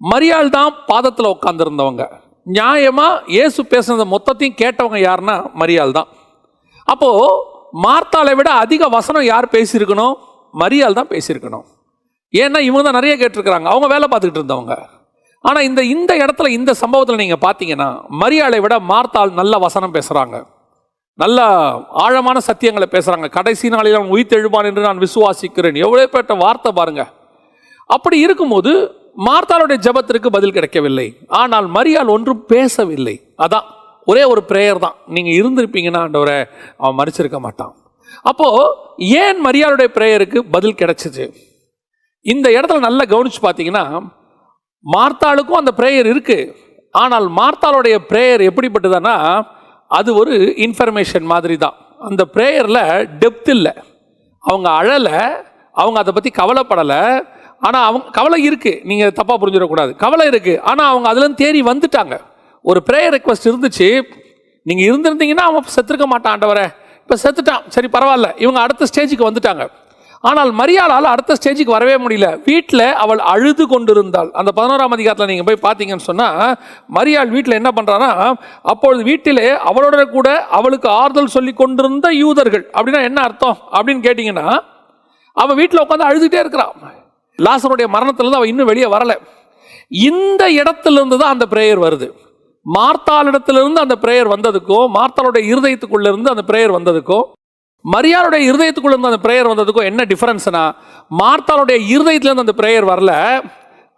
மரியாள் தான் பாதத்தில் உட்காந்துருந்தவங்க. நியாயமா இயேசு பேசுனது மொத்தத்தையும் கேட்டவங்க யாருன்னா மரியாள் தான். அப்போ மார்த்தாளை விட அதிக வசனம் யார் பேசியிருக்கணும்? மரியாள் தான் பேசியிருக்கணும். ஏன்னா இவங்க தான் நிறைய கேட்டிருக்கிறாங்க, அவங்க வேலை பார்த்துக்கிட்டு இருந்தவங்க. ஆனால் இந்த இடத்துல இந்த சம்பவத்தில் நீங்கள் பார்த்தீங்கன்னா மரியாளை விட மார்த்தாள் நல்ல வசனம் பேசுகிறாங்க, நல்ல ஆழமான சத்தியங்களை பேசுகிறாங்க. கடைசி நாளில் அவன் உயிர்த்தெழுவான் என்று நான் விசுவாசிக்கிறேன். எவ்வளோ பேட்ட வார்த்தை பாருங்க. அப்படி இருக்கும்போது மார்த்தாளுடைய ஜெபத்திற்கு பதில் கிடைக்கவில்லை. ஆனால் மரியாள் ஒன்றும் பேசவில்லை. அதான் ஒரே ஒரு பிரேயர் தான். நீங்கள் இருந்திருப்பீங்கன்னா ஆண்டவரே அவன் மரிச்சிருக்க மாட்டான். அப்போது ஏன் மரியாளுடைய பிரேயருக்கு பதில் கிடைச்சிச்சு? இந்த இடத்துல நல்லா கவனிச்சு பார்த்தீங்கன்னா மார்த்தாளுக்கும் அந்த பிரேயர் இருக்குது. ஆனால் மார்த்தாளுடைய பிரேயர் எப்படிப்பட்டதுன்னா அது ஒரு இன்ஃபர்மேஷன் மாதிரி தான். அந்த பிரேயரில் டெப்த் இல்லை. அவங்க அழலை, அவங்க அதை பற்றி கவலைப்படலை. ஆனால் அவங்க கவலை இருக்குது, நீங்கள் தப்பாக புரிஞ்சிடக்கூடாது. கவலை இருக்குது, ஆனால் அவங்க அதுலேருந்து தேறி வந்துட்டாங்க. ஒரு ப்ரேயர் ரெக்வஸ்ட் இருந்துச்சு. நீங்கள் இருந்திருந்தீங்கன்னா அவன் செத்துருக்க மாட்டான், ஆண்டவரே இப்போ செத்துட்டான், சரி பரவாயில்ல, இவங்க அடுத்த ஸ்டேஜுக்கு வந்துட்டாங்க. ஆனால் மரியாளால் அடுத்த ஸ்டேஜுக்கு வரவே முடியல. வீட்டில் அவள் அழுது கொண்டிருந்தாள். அந்த 11ஆம் அதிகாரத்தில் நீங்கள் போய் பார்த்தீங்கன்னு சொன்னால் மரியாள் வீட்டில் என்ன பண்ணுறான்னா, அப்பொழுது வீட்டிலே அவளோட கூட அவளுக்கு ஆறுதல் சொல்லி கொண்டிருந்த யூதர்கள். அப்படின்னா என்ன அர்த்தம் அப்படின்னு கேட்டிங்கன்னா, அவள் வீட்டில் உட்காந்து அழுதுகிட்டே இருக்கிறான். லாசருடைய மரணத்திலிருந்து அவள் இன்னும் வெளியே வரலை. இந்த இடத்துலேருந்து தான் அந்த பிரேயர் வருது. மார்த்தாளிடத்திலிருந்து அந்த பிரேயர் வந்ததுக்கோ, மார்த்தாளுடைய இருதயத்துக்குள்ளேருந்து அந்த பிரேயர் வந்ததுக்கோ, மரியாளுடைய இருதயத்துக்குள்ளேருந்து அந்த பிரேயர் வந்ததுக்கோ என்ன டிஃபரன்ஸ்னா, மார்த்தாளுடைய இருதயத்துலேருந்து அந்த பிரேயர் வரல,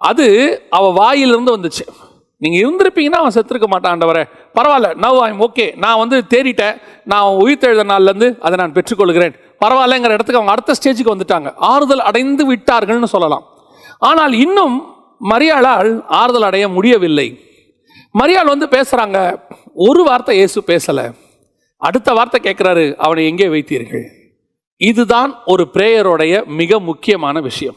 அது அவள் வாயிலிருந்து வந்துச்சு. நீங்கள் இருந்திருப்பீங்கன்னா அவன் செத்துருக்க மாட்டான், ஆண்டவரே பரவாயில்ல, நவ் ஐம் ஓகே, நான் தேறிட்டேன், நான் உயிர்த்தெழுத நாள்லேருந்து அதை நான் பெற்றுக்கொள்கிறேன், பரவாயில்லங்கிற இடத்துக்கு அவங்க அடுத்த ஸ்டேஜுக்கு வந்துட்டாங்க. ஆறுதல் அடைந்து விட்டார்கள்னு சொல்லலாம். ஆனால் இன்னும் மரியாளால் ஆறுதல் அடைய முடியவில்லை. மரியாள் பேசுகிறாங்க, ஒரு வார்த்தை இயேசு பேசலை. அடுத்த வார்த்தை கேட்குறாரு, அவனை எங்கே வைத்தீர்கள்? இதுதான் ஒரு பிரேயருடைய மிக முக்கியமான விஷயம்.